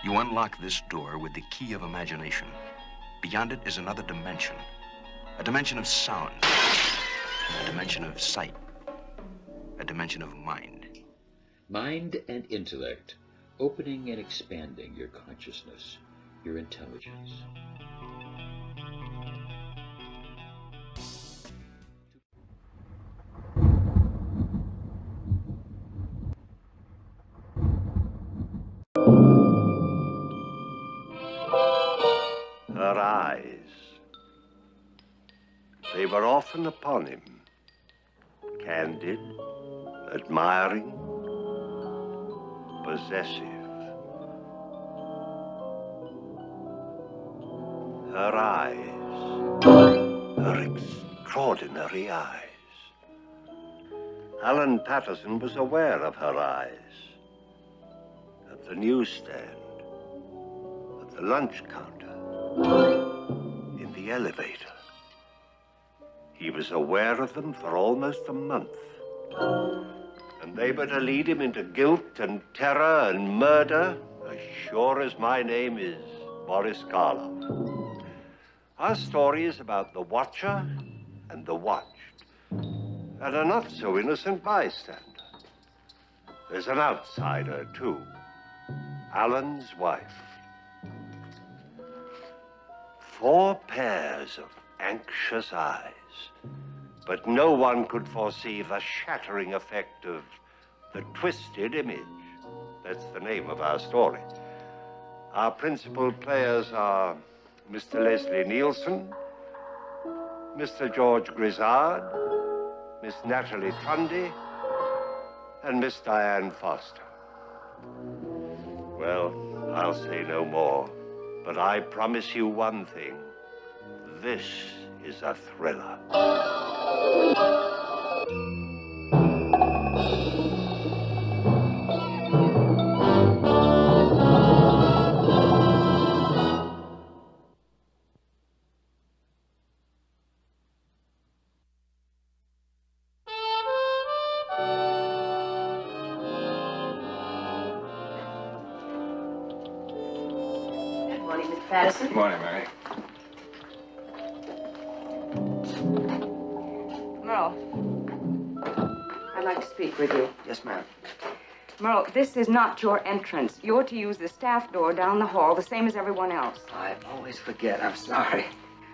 You unlock this door with the key of imagination. Beyond it is another dimension. A dimension of sound. A dimension of sight. A dimension of mind. Mind and intellect, opening and expanding your consciousness, your intelligence. Her eyes. They were often upon him, candid, admiring, possessive. Her eyes, her extraordinary eyes. Alan Patterson was aware of her eyes. At the newsstand, at the lunch counter, in the elevator. He was aware of them for almost a month. And they were to lead him into guilt and terror and murder, as sure as my name is Boris Karloff. Our story is about the watcher and the watched, and a not-so-innocent bystander. There's an outsider, too. Alan's wife. 4 pairs of anxious eyes. But no one could foresee the shattering effect of the twisted image. That's the name of our story. Our principal players are Mr. Leslie Neilson, Mr. George Grizzard, Miss Natalie Trundy, and Miss Diane Foster. Well, I'll say no more, but I promise you one thing. This is a thriller. Good morning, Miss Patterson. Good morning, Mary. Merle, I'd like to speak with you. Yes, ma'am. Merle, this is not your entrance. You're to use the staff door down the hall, the same as everyone else. I always forget. I'm sorry.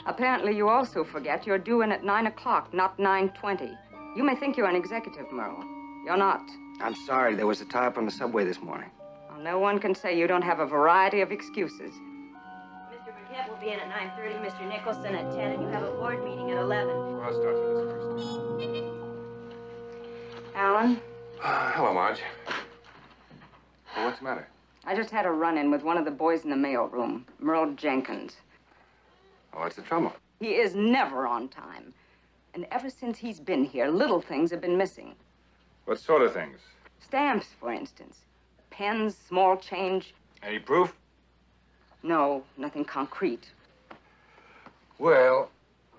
Apparently, you also forget you're due in at 9 o'clock, not 9:20. You may think you're an executive, Merle. You're not. I'm sorry. There was a tie-up on the subway this morning. Well, no one can say you don't have a variety of excuses. Mr. Burkett will be in at 9:30, Mr. Nicholson at 10, and you have a board meeting at 11. Well, I'll start with this first. Alan, Hello, Marge. Well, what's the matter? I just had a run-in with one of the boys in the mailroom, Merle Jenkins. Oh, what's the trouble? He is never on time. And ever since he's been here, little things have been missing. What sort of things? Stamps, for instance. Pens, small change. Any proof? No, nothing concrete. Well,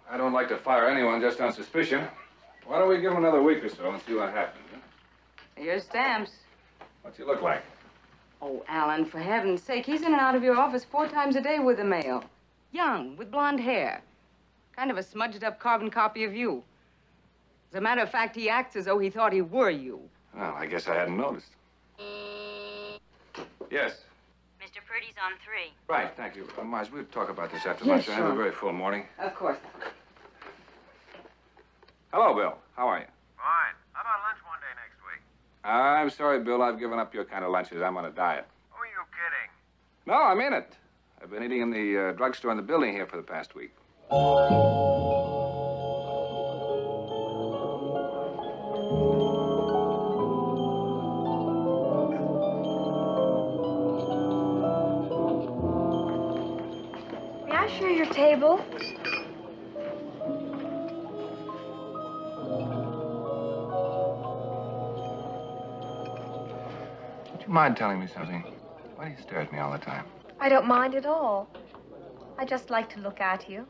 I don't like to fire anyone just on suspicion. Why don't we give him another week or so and see what happens, huh? Here's stamps. What's he look like? Oh, Alan, for heaven's sake, he's in and out of your office 4 times a day with the mail. Young, with blonde hair. Kind of a smudged-up carbon copy of you. As a matter of fact, he acts as though he thought he were you. Well, I guess I hadn't noticed. Yes. Mr. Purdy's on 3. Right, thank you. Marge, we'll talk about this after Yes, lunch. I have a sure. very full morning. Of course. Hello, Bill. How are you? Fine. How about lunch one day next week? I'm sorry, Bill. I've given up your kind of lunches. I'm on a diet. Who are you kidding? No, I mean it. I've been eating in the drugstore in the building here for the past week. May I share your table? Would you mind telling me something? Why do you stare at me all the time? I don't mind at all. I just like to look at you.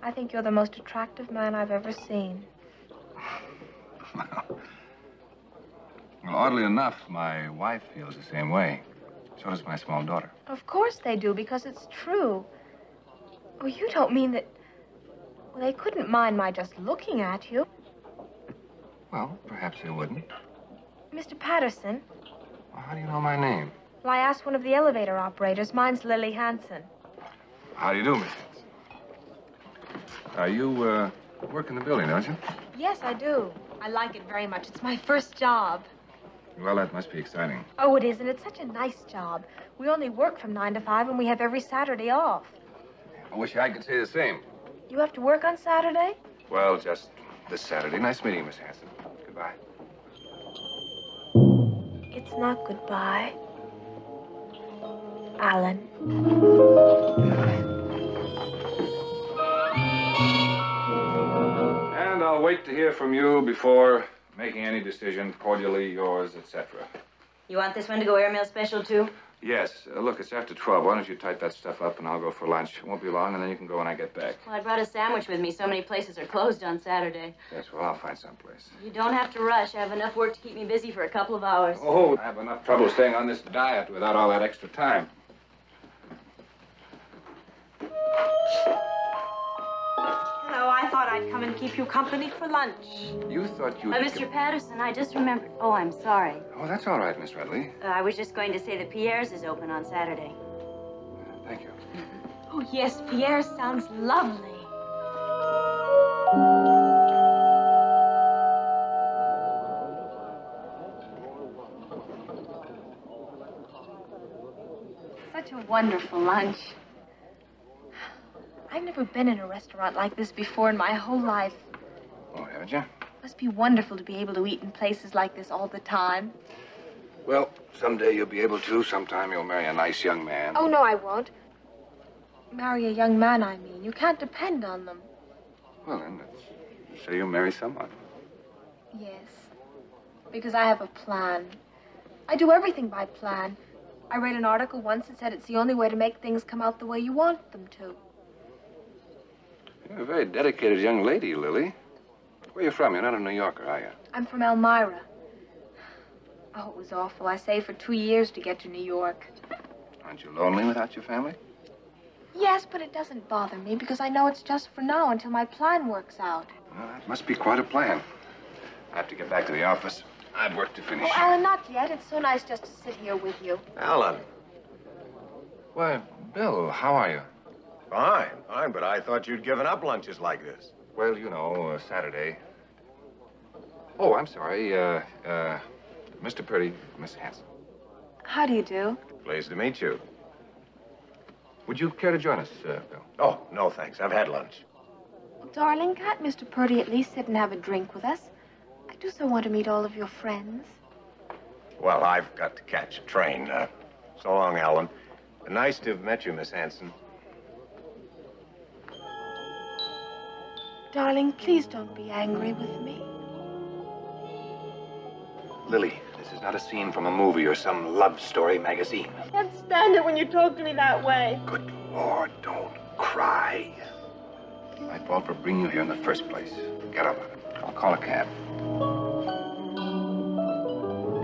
I think you're the most attractive man I've ever seen. Well, oddly enough, my wife feels the same way. So does my small daughter. Of course they do, because it's true. Oh, you don't mean that... Well, they couldn't mind my just looking at you. Well, perhaps they wouldn't. Mr. Patterson. Well, how do you know my name? Well, I asked one of the elevator operators. Mine's Lily Hanson. How do you do, Miss Hanson? You, work in the building, don't you? Yes, I do. I like it very much. It's my first job. Well, that must be exciting. Oh, it is, and it's such a nice job. We only work from 9 to 5, and we have every Saturday off. I wish I could say the same. You have to work on Saturday? Well, just this Saturday. Nice meeting you, Miss Hanson. Goodbye. It's not goodbye. Alan. And I'll wait to hear from you before making any decision. Cordially yours, etc. You want this one to go airmail special, too? Yes. Look, it's after 12. Why don't you type that stuff up and I'll go for lunch. It won't be long, and then you can go when I get back. Well, I brought a sandwich with me. So many places are closed on Saturday. Yes, well, I'll find someplace. You don't have to rush. I have enough work to keep me busy for a couple of hours. Oh, I have enough trouble staying on this diet without all that extra time. Hello, I thought I'd come and keep you company for lunch. You thought you'd... Mr. Patterson, I just remembered. Oh, I'm sorry. Oh, that's all right, Miss Redley. I was just going to say that Pierre's is open on Saturday. Thank you. Oh, yes, Pierre sounds lovely. Such a wonderful lunch. I've never been in a restaurant like this before in my whole life. Oh, haven't you? Must be wonderful to be able to eat in places like this all the time. Well, someday you'll be able to. Sometime you'll marry a nice young man. Oh, no, I won't. Marry a young man, I mean. You can't depend on them. Well, then, let's say you marry someone. Yes. Because I have a plan. I do everything by plan. I read an article once that said it's the only way to make things come out the way you want them to. You're a very dedicated young lady, Lily. Where are you from? You're not a New Yorker, are you? I'm from Elmira. Oh, it was awful. I saved for 2 years to get to New York. Aren't you lonely without your family? Yes, but it doesn't bother me because I know it's just for now until my plan works out. Well, that must be quite a plan. I have to get back to the office. I've work to finish. Oh, Alan, not yet. It's so nice just to sit here with you. Alan. Why, Bill, how are you? Fine, fine, but I thought you'd given up lunches like this. Well, you know, Saturday. Oh, I'm sorry. Mr. Purdy, Miss Hanson. How do you do? Pleased to meet you. Would you care to join us, Bill? Oh, no, thanks. I've had lunch. Well, darling, can't Mr. Purdy at least sit and have a drink with us? I do so want to meet all of your friends. Well, I've got to catch a train. So long, Alan. Nice to have met you, Miss Hanson. Darling, please don't be angry with me. Lily, this is not a scene from a movie or some love story magazine. I can't stand it when you talk to me that way. Good Lord, don't cry. My fault for bringing you here in the first place. Get up. I'll call a cab.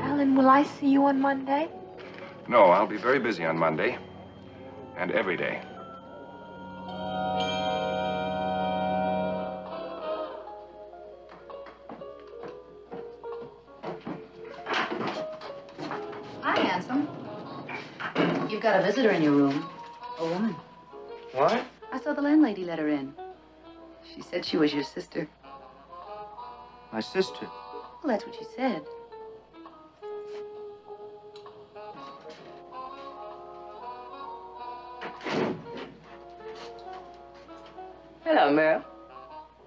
Alan, will I see you on Monday? No, I'll be very busy on Monday. And every day. Hi, handsome. You've got a visitor in your room. A woman. What? I saw the landlady let her in. She said she was your sister. My sister. Well, that's what she said. Hello, Merrill.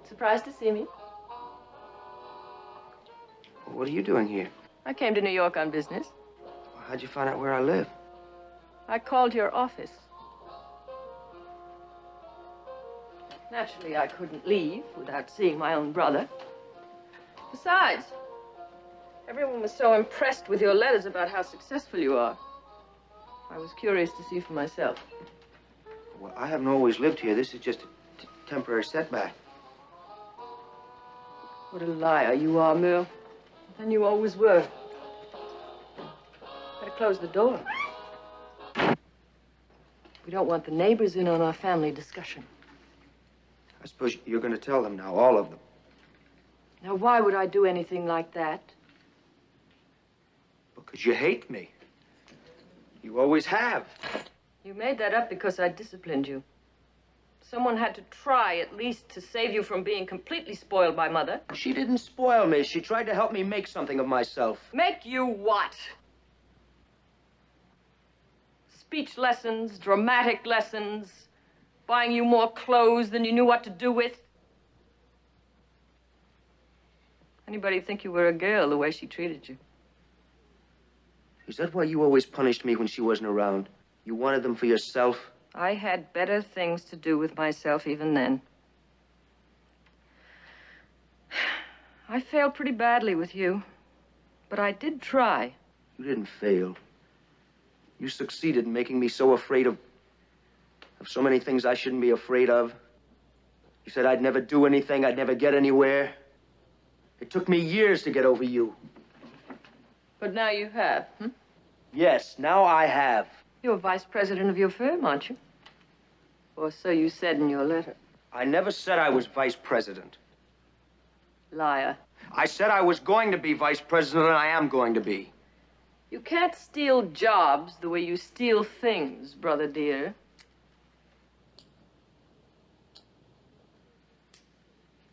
Surprised to see me? What are you doing here? I came to New York on business. How'd you find out where I live? I called your office. Naturally, I couldn't leave without seeing my own brother. Besides, everyone was so impressed with your letters about how successful you are. I was curious to see for myself. Well, I haven't always lived here. This is just a temporary setback. What a liar you are, Merle. And you always were. Better close the door. We don't want the neighbors in on our family discussion. I suppose you're going to tell them now, all of them. Now, why would I do anything like that? Because you hate me. You always have. You made that up because I disciplined you. Someone had to try, at least, to save you from being completely spoiled by Mother. She didn't spoil me. She tried to help me make something of myself. Make you what? Speech lessons, dramatic lessons, buying you more clothes than you knew what to do with. Anybody think you were a girl the way she treated you? Is that why you always punished me when she wasn't around? You wanted them for yourself? I had better things to do with myself even then. I failed pretty badly with you, but I did try. You didn't fail. You succeeded in making me so afraid of so many things I shouldn't be afraid of. You said I'd never do anything, I'd never get anywhere. It took me years to get over you. But now you have, hmm? Yes, now I have. You're vice president of your firm, aren't you? Or so you said in your letter. I never said I was vice president. Liar. I said I was going to be vice president, and I am going to be. You can't steal jobs the way you steal things, brother dear.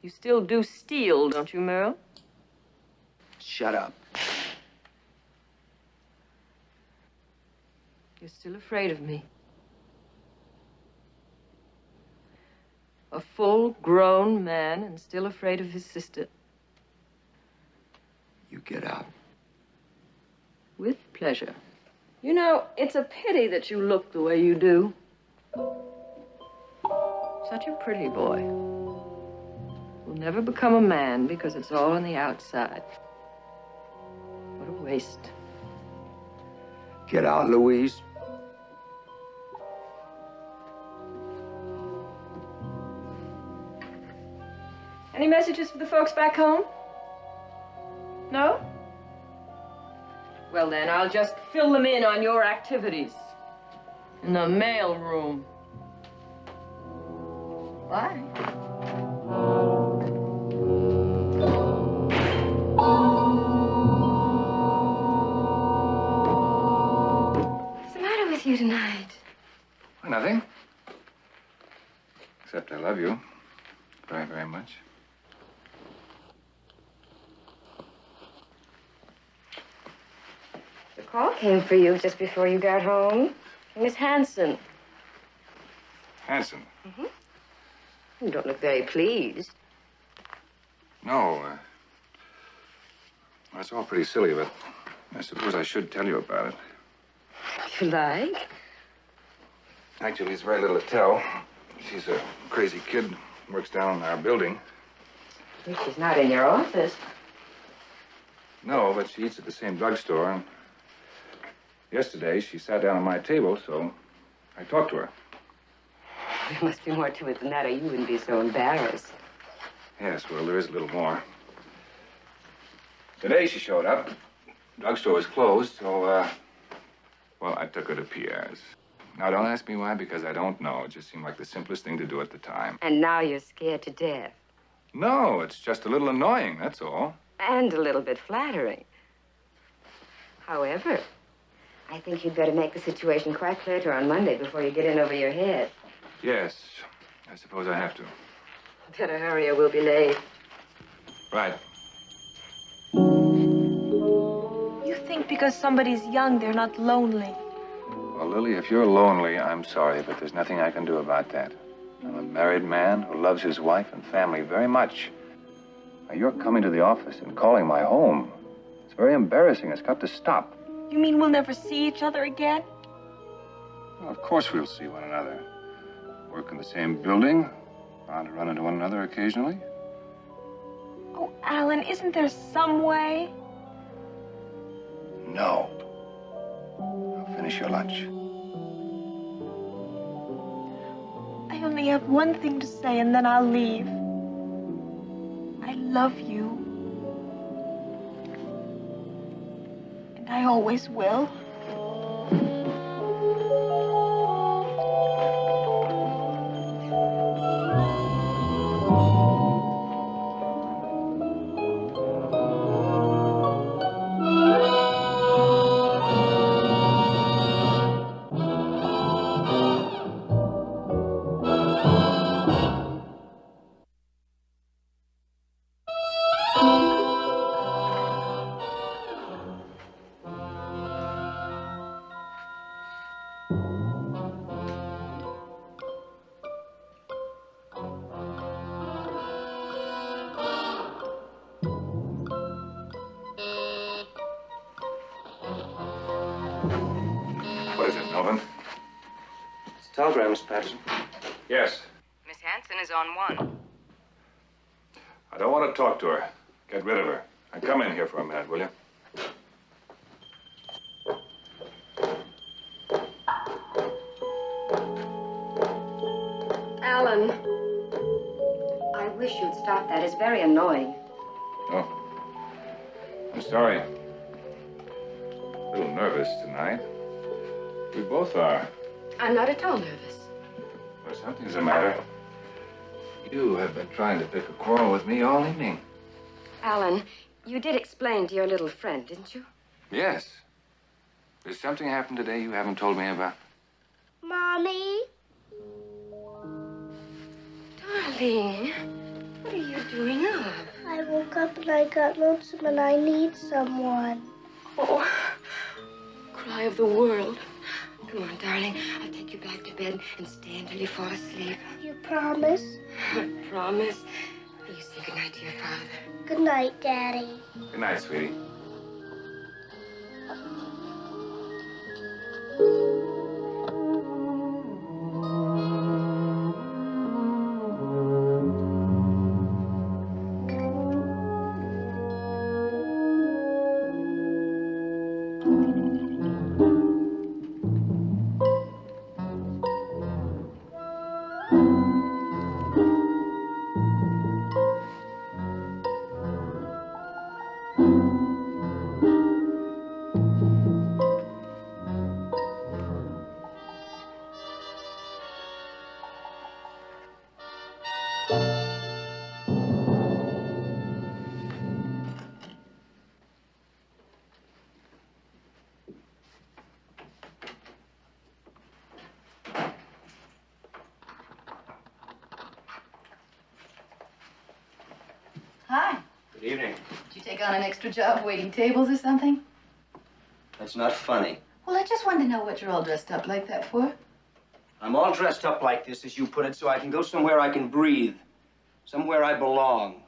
You still do steal, don't you, Merle? Shut up. You're still afraid of me. A full-grown man and still afraid of his sister. You get out. With pleasure. You know, it's a pity that you look the way you do. Such a pretty boy. Will never become a man because it's all on the outside. What a waste. Get out, Louise. Any messages for the folks back home? No? Well, then, I'll just fill them in on your activities. In the mail room. Bye. What's the matter with you tonight? Nothing. Except I love you very, very much. The call came for you just before you got home. Miss Hanson. Hanson? Mm-hmm. You don't look very pleased. No. That's all pretty silly, but I suppose I should tell you about it. If you like. Actually, it's very little to tell. She's a crazy kid, works down in our building. Well, she's not in your office. No, but she eats at the same drugstore, and yesterday she sat down at my table, so I talked to her. There must be more to it than that, or you wouldn't be so embarrassed. Yes, well, there is a little more. Today she showed up. The drugstore was closed, so, well, I took her to Pierre's. Now, don't ask me why, because I don't know. It just seemed like the simplest thing to do at the time. And now you're scared to death. No, it's just a little annoying, that's all. And a little bit flattering. However, I think you'd better make the situation quite clear to her on Monday before you get in over your head. Yes, I suppose I have to. Better hurry or we'll be late. Right. You think because somebody's young, they're not lonely. Well, Lily, if you're lonely, I'm sorry, but there's nothing I can do about that. I'm a married man who loves his wife and family very much. Now, you're coming to the office and calling my home. It's very embarrassing. It's got to stop. You mean we'll never see each other again? Well, of course we'll see one another. Work in the same building. Bound to run into one another occasionally. Oh, Alan, isn't there some way? No. Now finish your lunch. I only have one thing to say, and then I'll leave. I love you. And I always will. Melvin? It's a telegram, Miss Patterson. Yes. Miss Hanson is on one. I don't want to talk to her. Get rid of her. And come in here for a minute, will you? Alan. I wish you'd stop that. It's very annoying. Oh. I'm sorry. A little nervous tonight. We both are. I'm not at all nervous. Well, something's the matter. You have been trying to pick a quarrel with me all evening. Alan, you did explain to your little friend, didn't you? Yes. Did something happen today you haven't told me about? Mommy? Darling, what are you doing up? I woke up and I got lonesome and I need someone. Oh, cry of the world. Come on, darling. I'll take you back to bed and stay until you fall asleep. You promise? I promise. You say goodnight to your father. Good night, Daddy. Good night, sweetie. Hi. Good evening. Did you take on an extra job waiting tables or something? That's not funny. Well, I just wanted to know what you're all dressed up like that for. I'm all dressed up like this, as you put it, so I can go somewhere I can breathe. Somewhere I belong.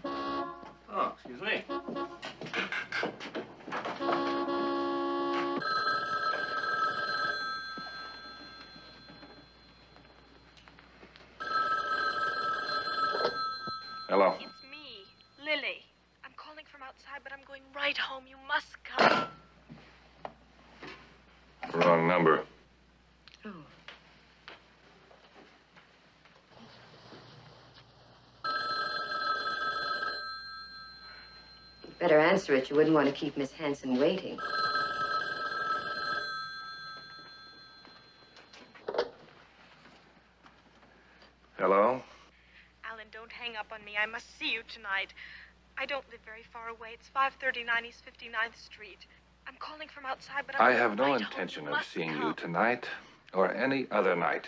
Oh, excuse me. Hello. It's me, Lily. I'm calling from outside, but I'm going right home. You must come. Wrong number. Oh. You'd better answer it. You wouldn't want to keep Miss Hanson waiting. Hello? Alan, don't hang up on me. I must see you tonight. I don't live very far away. It's 539 East 59th Street. I'm calling from outside, but I'm I going have no right home. intention You of must seeing come. you tonight or any other night.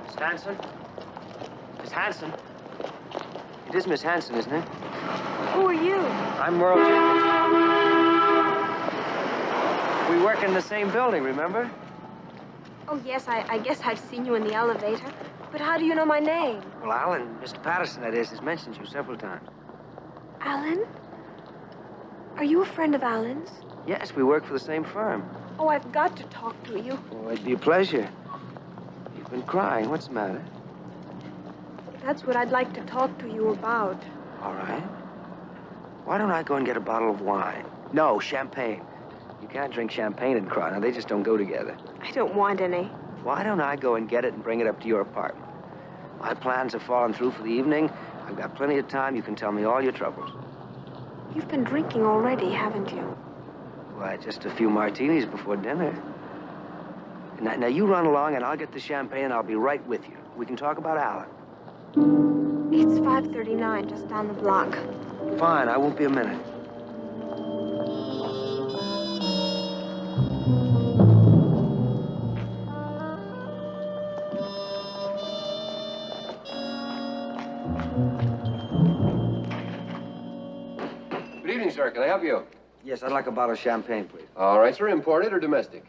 Miss Hanson? Miss Hanson? It is Miss Hanson, isn't it? Who are you? I'm Merle Jenkins. We work in the same building, remember? Oh, yes, I guess I've seen you in the elevator. But how do you know my name? Well, Alan, Mr. Patterson, that is, has mentioned you several times. Alan? Are you a friend of Alan's? Yes, we work for the same firm. Oh, I've got to talk to you. Oh, it'd be a pleasure. You've been crying. What's the matter? That's what I'd like to talk to you about. All right. Why don't I go and get a bottle of wine? No, champagne. You can't drink champagne and cry. Now, they just don't go together. I don't want any. Why don't I go and get it and bring it up to your apartment? My plans have fallen through for the evening. I've got plenty of time. You can tell me all your troubles. You've been drinking already, haven't you? Why, just a few martinis before dinner. Now, you run along, and I'll get the champagne, and I'll be right with you. We can talk about Alan. It's 539, just down the block. Fine, I won't be a minute. Good evening, sir. Can I help you? Yes, I'd like a bottle of champagne, please. All right, sir. Imported or domestic?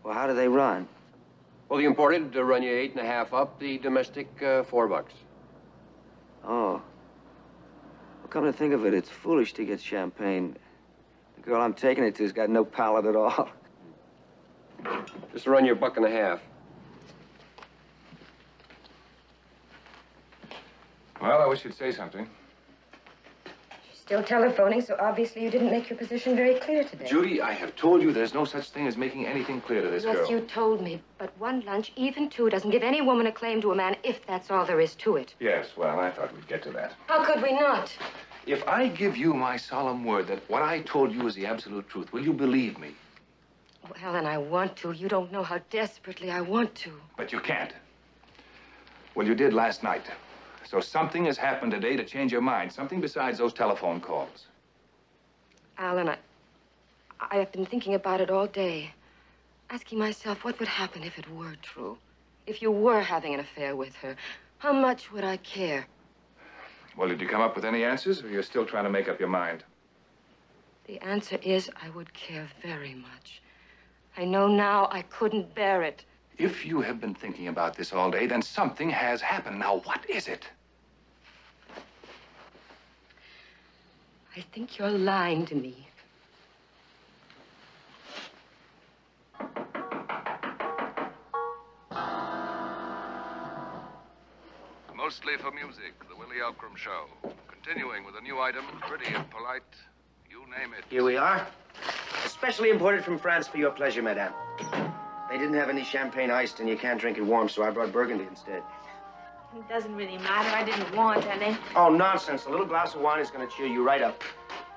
Well, how do they run? Well, the imported run you 8.5 up. The domestic, $4. Oh. Well, come to think of it, it's foolish to get champagne. The girl I'm taking it to's got no palate at all. Just run you $1.50. Well, I wish you'd say something. Still telephoning, so obviously you didn't make your position very clear today. Judy, I have told you there's no such thing as making anything clear to this girl. Yes, you told me. But one lunch, even two, doesn't give any woman a claim to a man if that's all there is to it. Yes, well, I thought we'd get to that. How could we not? If I give you my solemn word that what I told you is the absolute truth, will you believe me? Well, and I want to. You don't know how desperately I want to. But you can't. Well, you did last night. So something has happened today to change your mind. Something besides those telephone calls. Alan, I've been thinking about it all day. Asking myself what would happen if it were true. If you were having an affair with her, how much would I care? Well, did you come up with any answers, or you're still trying to make up your mind? The answer is I would care very much. I know now I couldn't bear it. If you have been thinking about this all day, then something has happened. Now, what is it? I think you're lying to me. Mostly for music, the Willie Outram Show. Continuing with a new item, pretty and polite, you name it. Here we are. Especially imported from France for your pleasure, madame. They didn't have any champagne iced, and you can't drink it warm, so I brought Burgundy instead. It doesn't really matter. I didn't want any. Oh, nonsense. A little glass of wine is going to cheer you right up.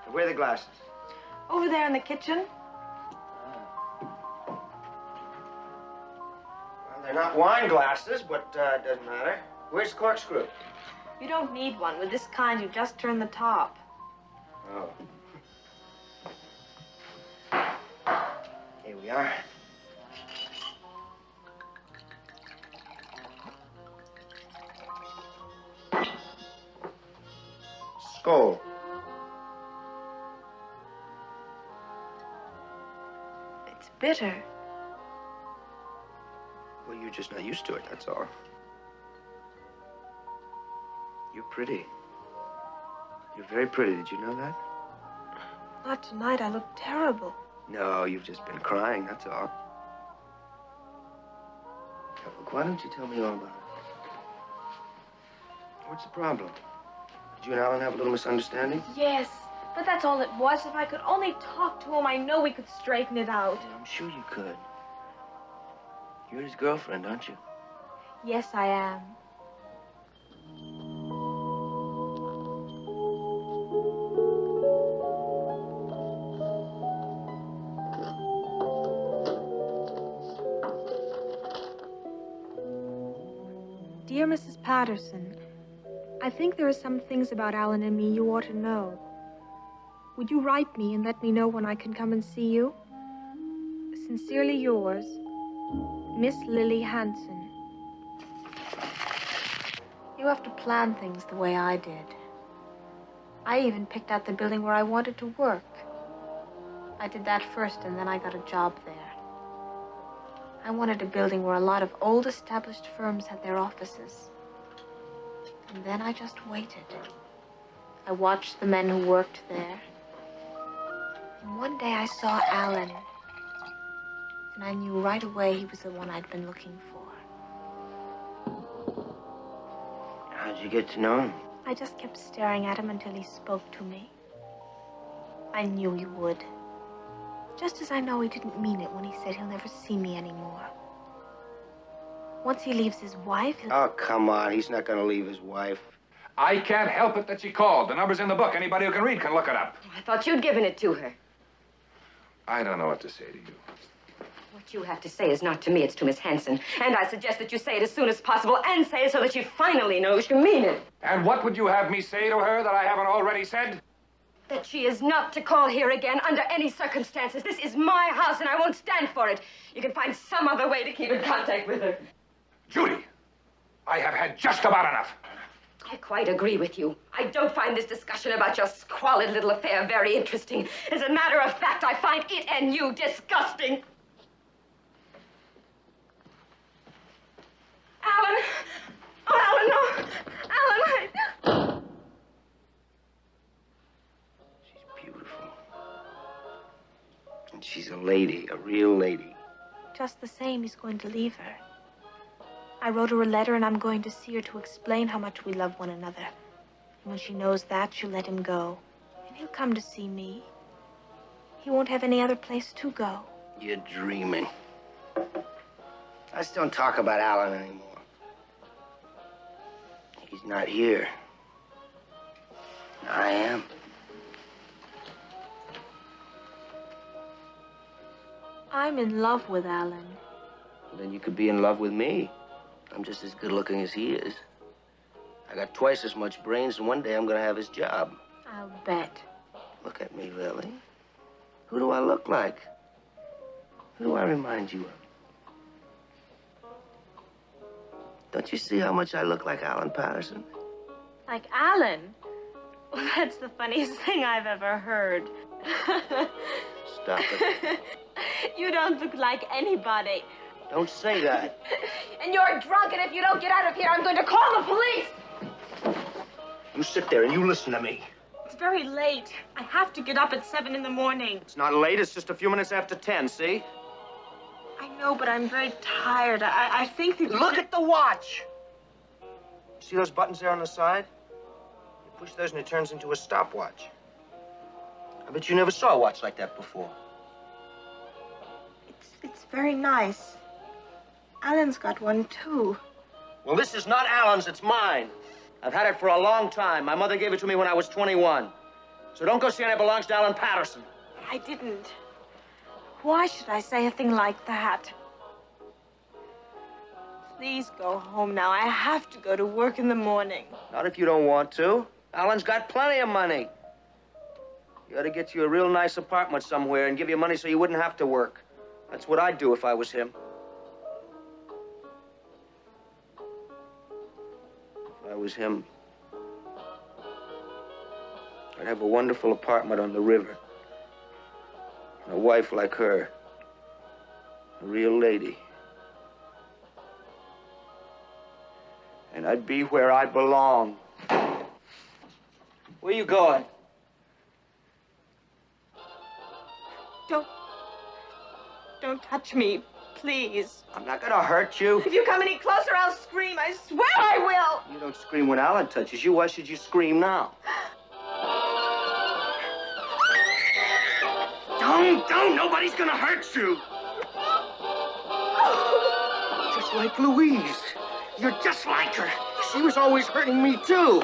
Now, where are the glasses? Over there in the kitchen. Well, they're not wine glasses, but doesn't matter. Where's the corkscrew? You don't need one. With this kind, you just turn the top. Oh. Here we are. Skull. It's bitter. Well, you're just not used to it, that's all. You're pretty. You're very pretty. Did you know that? Not tonight. I look terrible. No, you've just been crying, that's all. Now, look, why don't you tell me all about it? What's the problem? Did you and Alan have a little misunderstanding? Yes, but that's all it was. If I could only talk to him, I know we could straighten it out. I'm sure you could. You're his girlfriend, aren't you? Yes, I am. Dear Mrs. Patterson, I think there are some things about Alan and me you ought to know. Would you write me and let me know when I can come and see you? Sincerely yours, Miss Lily Hanson. You have to plan things the way I did. I even picked out the building where I wanted to work. I did that first, and then I got a job there. I wanted a building where a lot of old established firms had their offices. And then I just waited. I watched the men who worked there. And one day I saw Alan. And I knew right away he was the one I'd been looking for. How'd you get to know him? I just kept staring at him until he spoke to me. I knew he would. Just as I know he didn't mean it when he said he'll never see me anymore. Once he leaves his wife, he'll... Oh, come on. He's not going to leave his wife. I can't help it that she called. The number's in the book. Anybody who can read can look it up. I thought you'd given it to her. I don't know what to say to you. What you have to say is not to me, it's to Miss Hanson. And I suggest that you say it as soon as possible, and say it so that she finally knows you mean it. And what would you have me say to her that I haven't already said? That she is not to call here again under any circumstances. This is my house, and I won't stand for it. You can find some other way to keep in contact with her. Judy, I have had just about enough. I quite agree with you. I don't find this discussion about your squalid little affair very interesting. As a matter of fact, I find it and you disgusting. Alan! Oh, Alan, no! Alan, She's beautiful. And she's a lady, a real lady. Just the same, he's going to leave her. I wrote her a letter, and I'm going to see her to explain how much we love one another. And when she knows that, she'll let him go. And he'll come to see me. He won't have any other place to go. You're dreaming. I just don't talk about Alan anymore. He's not here. I am. I'm in love with Alan. Well, then you could be in love with me. I'm just as good looking as he is. I got twice as much brains, and one day I'm gonna have his job. I'll bet. Look at me, Lily. Who do I look like? Who do I remind you of? Don't you see how much I look like Alan Patterson? Like Alan? Well, that's the funniest thing I've ever heard. Stop it. You don't look like anybody. Don't say that. And you're drunk, and if you don't get out of here, I'm going to call the police! You sit there and you listen to me. It's very late. I have to get up at 7 in the morning. It's not late, it's just a few minutes after 10, see? I know, but I'm very tired. I think that... Look at the watch! See those buttons there on the side? You push those and it turns into a stopwatch. I bet you never saw a watch like that before. It's very nice. Alan's got one, too. Well, this is not Alan's, it's mine. I've had it for a long time. My mother gave it to me when I was 21. So don't go saying it belongs to Alan Patterson. I didn't. Why should I say a thing like that? Please go home now. I have to go to work in the morning. Not if you don't want to. Alan's got plenty of money. You ought to get you a real nice apartment somewhere and give you money so you wouldn't have to work. That's what I'd do if I was him. If I was him, I'd have a wonderful apartment on the river. And a wife like her. A real lady. And I'd be where I belong. Where you going? Don't touch me, please. I'm not gonna hurt you. If you come any closer, I'll scream. I swear I will. You don't scream when Alan touches you. Why should you scream now? Don't! Nobody's gonna hurt you. Just like Louise. You're just like her. She was always hurting me, too.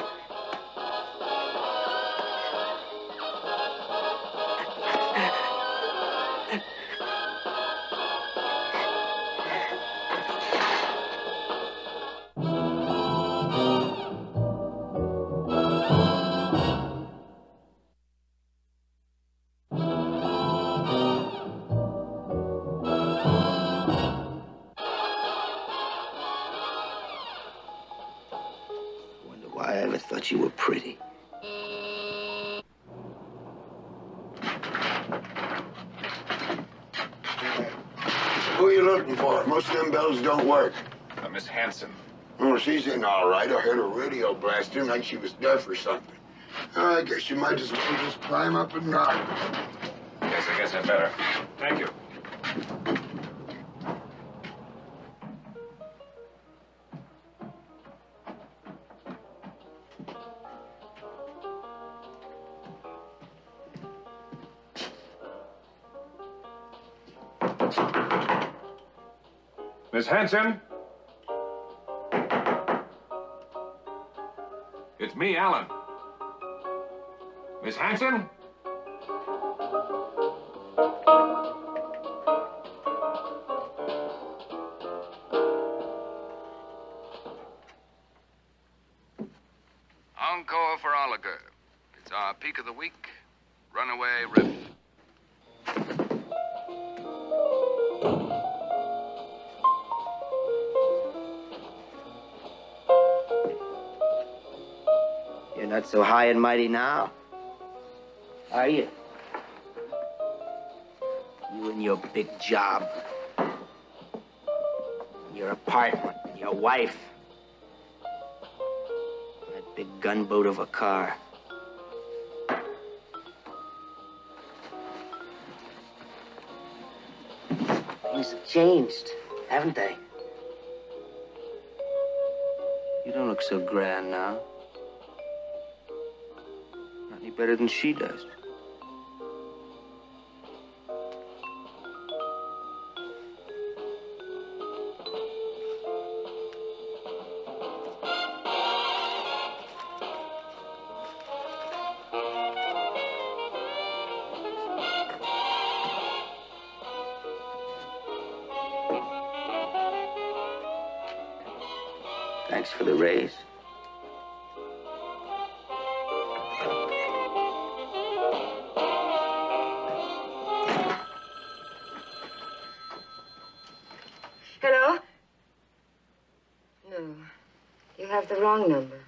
I ever thought you were pretty. Who are you looking for? Most of them bells don't work. Miss Hanson. Oh, she's in all right. I heard her radio blasting like she was deaf or something. I guess you might as well just climb up and knock. Yes, I guess I better. Thank you. Miss Hanson? It's me, Alan. Miss Hanson? Encore for Oliver. It's our peak of the week. Runaway Riff. not so high and mighty now, are you? You and your big job, your apartment, your wife, that big gunboat of a car. Things have changed, haven't they? You don't look so grand now. Not any better than she does. Thanks for the raise. Hello? No, you have the wrong number.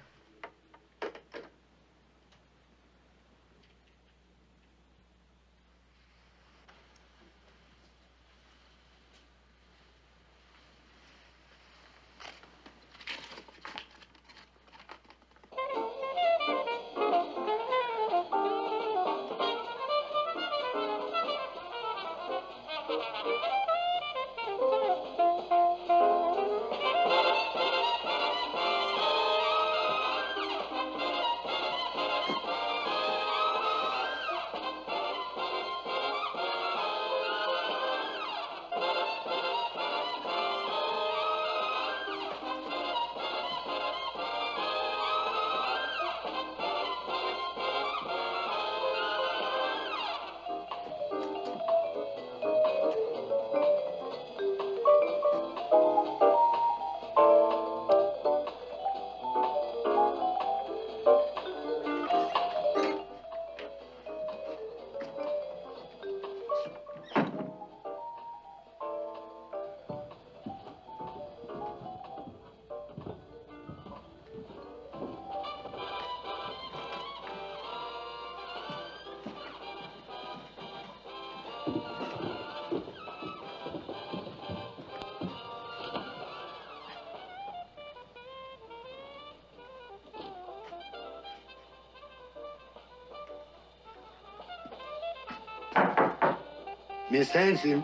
Miss Hanson?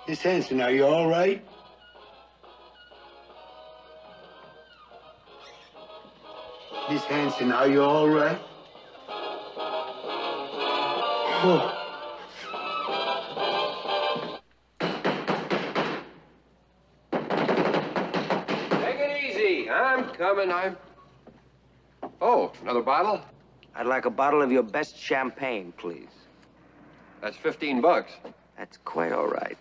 Miss Hanson, are you all right? Miss Hanson, are you all right? Oh. Take it easy. I'm coming. Oh, another bottle? I'd like a bottle of your best champagne, please. That's $15. That's quite all right.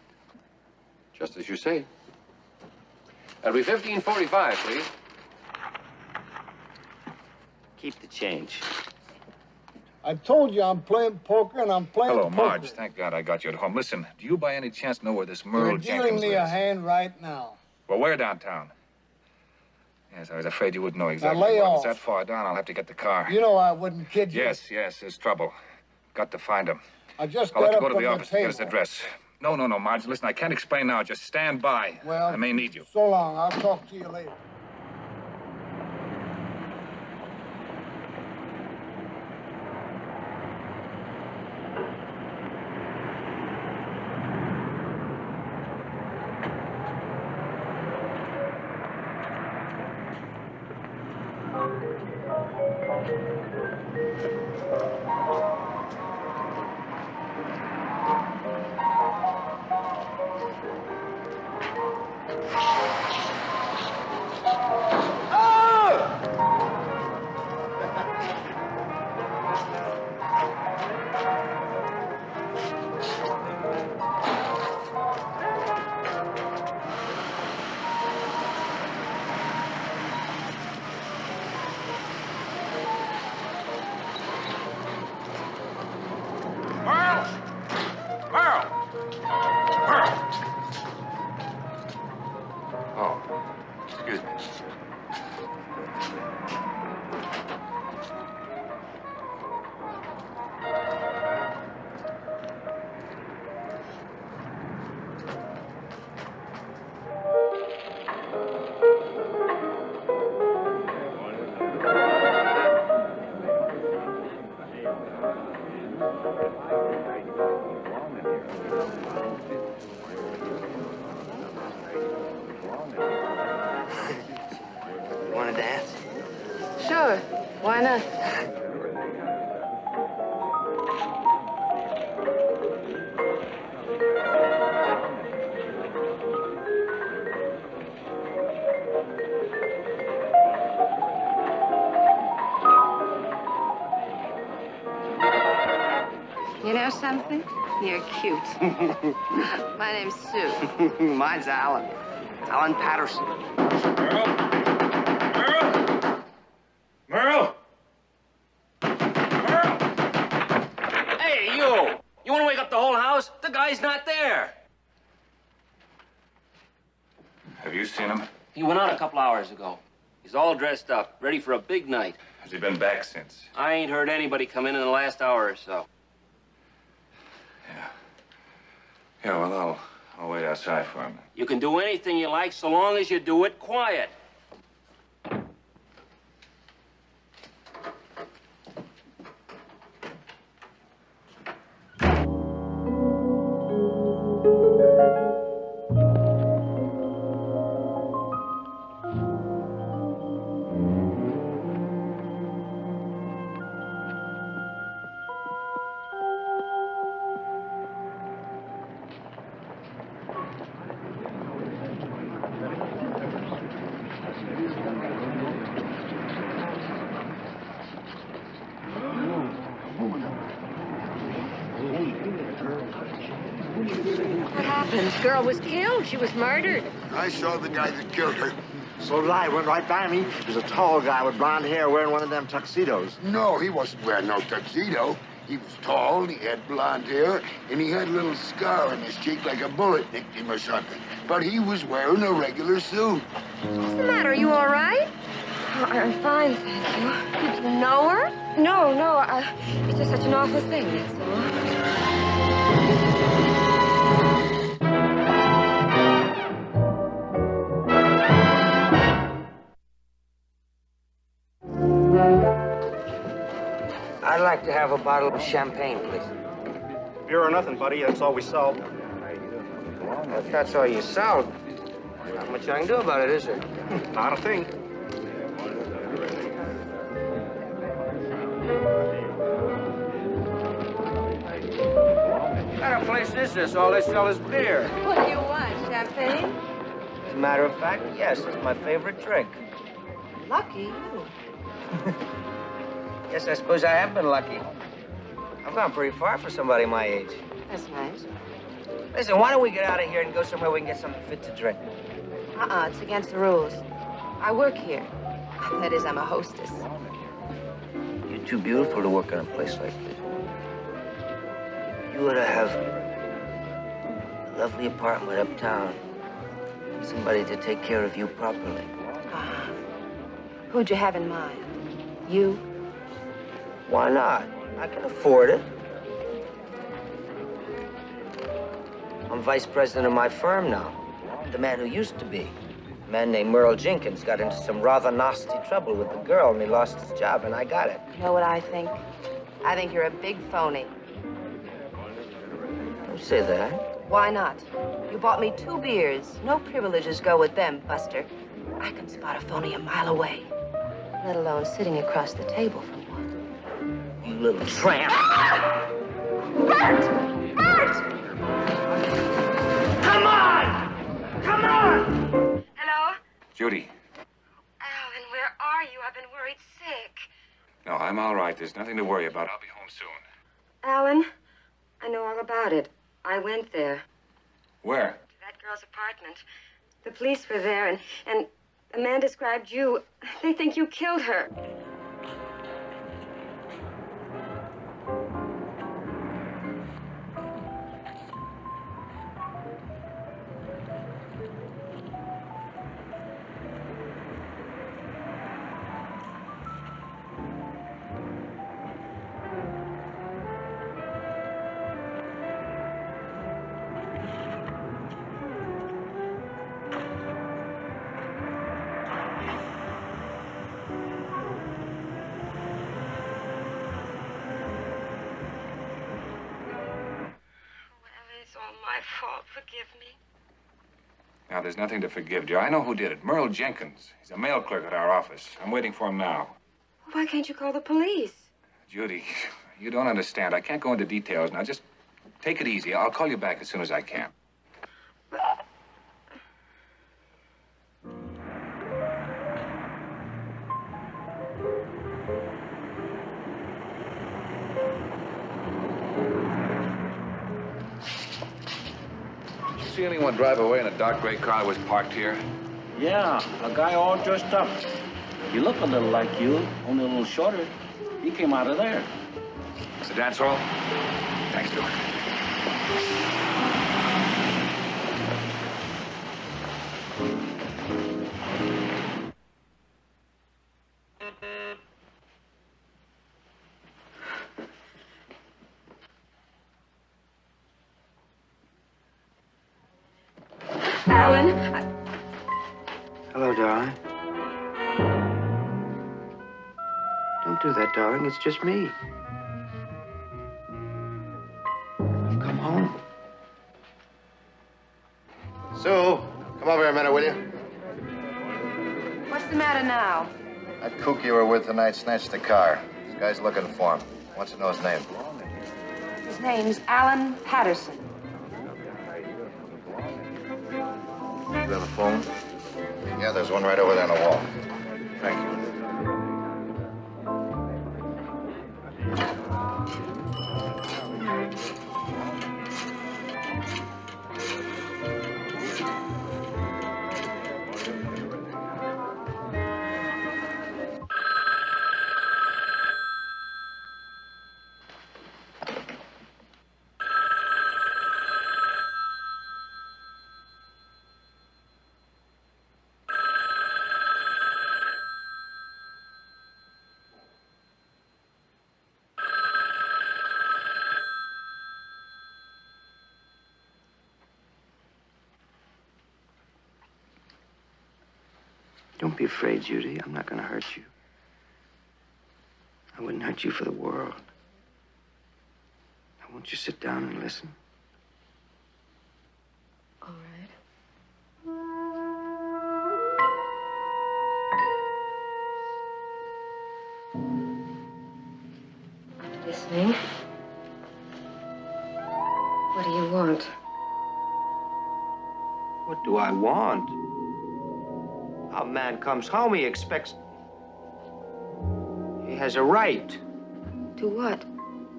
Just as you say. That'll be $15.45, please. Keep the change. I told you I'm playing poker and I'm playing Hello, poker. Marge. Thank God I got you at home. Listen, do you by any chance know where this Merle You're dealing Jenkins me a lives? hand right now. Well, where downtown? Yes, I was afraid you wouldn't know exactly lay where. If off. it's that far down, I'll have to get the car. You know I wouldn't kid you. Yes, there's trouble. Got to find him. I just I'll have got to up go to from the office to get his table. address. No, Marge. Listen, I can't explain now. Just stand by. Well, I may need you. So long. I'll talk to you later. Sure. Why not? You know something? You're cute. My name's Sue. Mine's Alan. Alan Patterson. Merle! Merle! Hey, you! You want to wake up the whole house? The guy's not there. Have you seen him? He went out a couple hours ago. He's all dressed up, ready for a big night. Has he been back since? I ain't heard anybody come in the last hour or so. Yeah, well, I'll wait outside for him. You can do anything you like so long as you do it quiet. What happened? The girl was killed. She was murdered. I saw the guy that killed her. So did I. Went right by me. He was a tall guy with blonde hair wearing one of them tuxedos. No, he wasn't wearing no tuxedo. He was tall, and he had blonde hair, and he had a little scar on his cheek like a bullet nicked him or something. But he was wearing a regular suit. What's the matter? Are you all right? Oh, I'm fine, thank you. Did you know her? No, it's just such an awful thing, that's all. I'd like to have a bottle of champagne, please. Beer or nothing, buddy. That's all we sell. If that's all you sell, not much I can do about it, is there? Not a thing. What kind of place is this? All they sell is beer. What do you want? Champagne? As a matter of fact, yes, it's my favorite drink. Lucky you. Yes, I suppose I have been lucky. I've gone pretty far for somebody my age. That's nice. Listen, why don't we get out of here and go somewhere we can get something fit to drink? It's against the rules. I work here. That is, I'm a hostess. You're too beautiful to work in a place like this. You ought to have a lovely apartment uptown. Somebody to take care of you properly. Who'd you have in mind? You? Why not? I can afford it. I'm vice president of my firm now. The man who used to be. A man named Merle Jenkins got into some rather nasty trouble with the girl, and he lost his job, and I got it. You know what I think? I think you're a big phony. Don't say that. Why not? You bought me 2 beers. No privileges go with them, Buster. I can spot a phony a mile away, let alone sitting across the table from one. You little tramp. Bert! Bert! Come on! Come on! Hello? Judy. Alan, where are you? I've been worried sick. No, I'm all right. There's nothing to worry about. I'll be home soon. Alan, I know all about it. I went there. Where? To that girl's apartment. The police were there, and a man described you. They think you killed her. It's all my fault. Forgive me. Now, there's nothing to forgive, dear. I know who did it. Merle Jenkins. He's a mail clerk at our office. I'm waiting for him now. Why can't you call the police? Judy, you don't understand. I can't go into details. Now, just take it easy. I'll call you back as soon as I can. Did you see anyone drive away in a dark gray car that was parked here? Yeah, a guy all dressed up. He looked a little like you, only a little shorter. He came out of there. It's the dance hall? Thanks, Duke. Alan, Hello, darling. Don't do that, darling. It's just me. I've come home. Sue, come over here a minute, will you? what's the matter now? That kook you were with tonight snatched the car. This guy's looking for him. Wants to know his name. His name's Alan Patterson. You have a phone? Yeah, there's one right over there on the wall. Thank you. Don't be afraid, Judy. I'm not going to hurt you. I wouldn't hurt you for the world. Now, won't you sit down and listen? All right. I'm listening. What do you want? What do I want? A man comes home, he expects... He has a right. To what?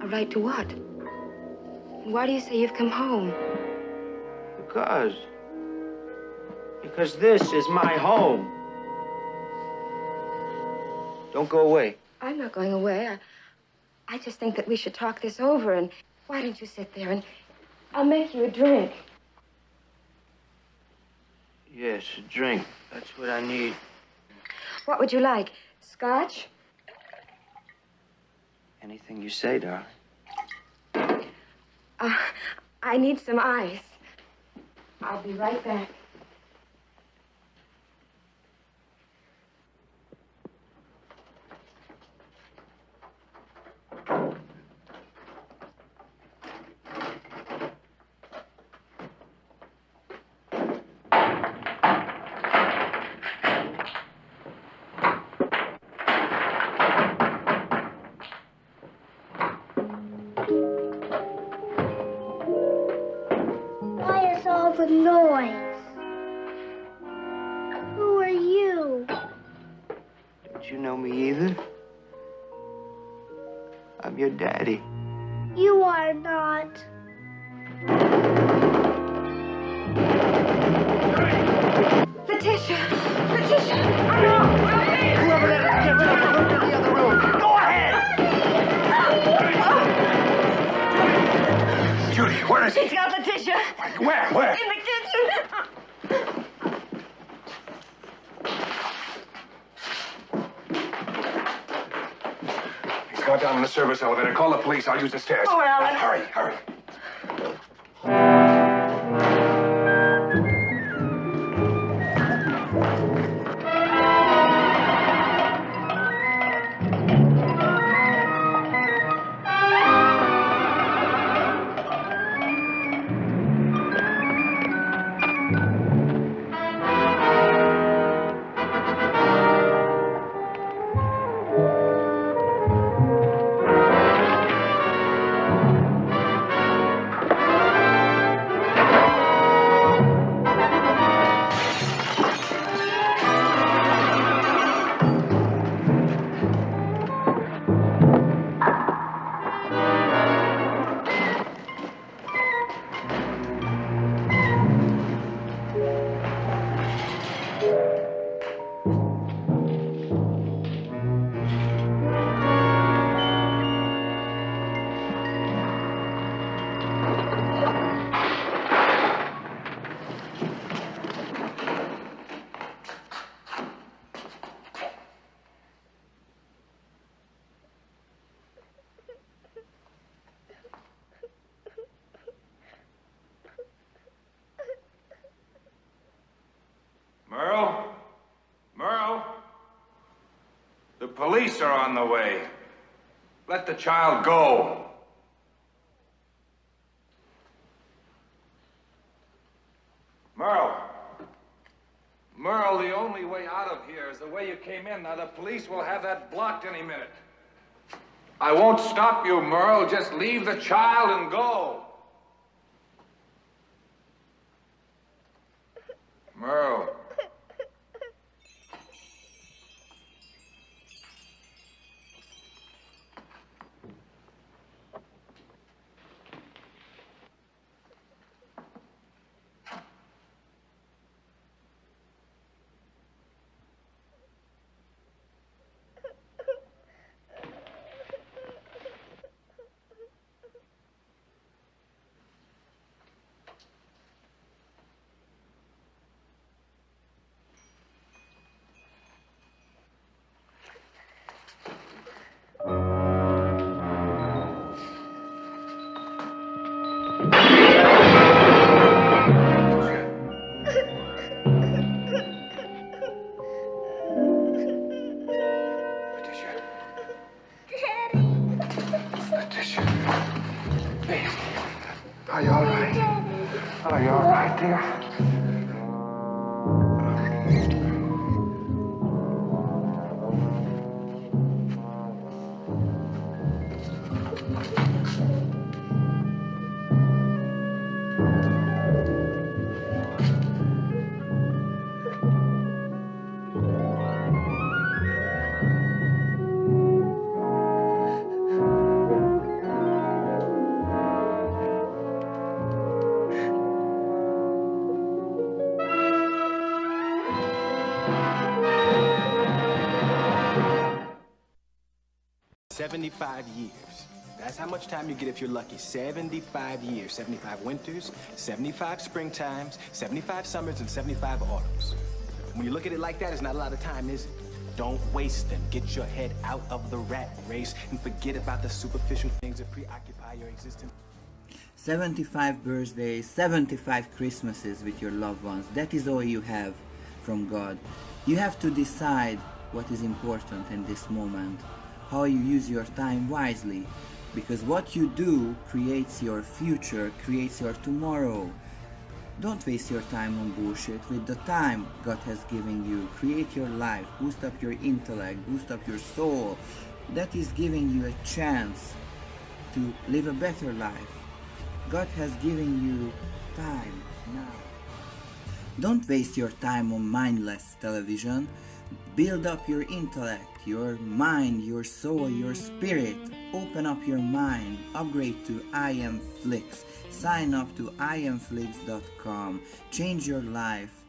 A right to what? Why do you say you've come home? Because this is my home. Don't go away. I'm not going away. I just think that we should talk this over, and why don't you sit there and I'll make you a drink. Yes, a drink. That's what I need. What would you like? Scotch? Anything you say, darling. I need some ice. I'll be right back. Why is all the noise? Who are you? Don't you know me either? I'm your daddy. You are not. Letitia! Letitia! Whoever let her get rid of her, look in the other room. Go ahead! Judy, where is he? He's got Letitia. Where? In the kitchen. He's gone down in the service elevator. Call the police. I'll use the stairs. Oh, Alan. Hurry. police are on the way. Let the child go. Merle. Merle, the only way out of here is the way you came in. Now, the police will have that blocked any minute. I won't stop you, Merle. Just leave the child and go. Merle. Are you all right? Are you all right, dear? $75 years. That's how much time you get if you're lucky. 75 years. 75 winters, 75 springtimes, 75 summers, and 75 autumns. When you look at it like that, it's not a lot of time, is it? Don't waste them. Get your head out of the rat race and forget about the superficial things that preoccupy your existence. 75 birthdays, 75 Christmases with your loved ones. That is all you have from God. You have to decide what is important in this moment, how you use your time wisely, because what you do creates your future, creates your tomorrow. Don't waste your time on bullshit. With the time God has given you, create your life, boost up your intellect, boost up your soul. That is giving you a chance to live a better life. God has given you time now. Don't waste your time on mindless television. Build up your intellect, your mind, your soul, your spirit. Open up your mind. Upgrade to I Am Flix. Sign up to iamflix.com. Change your life.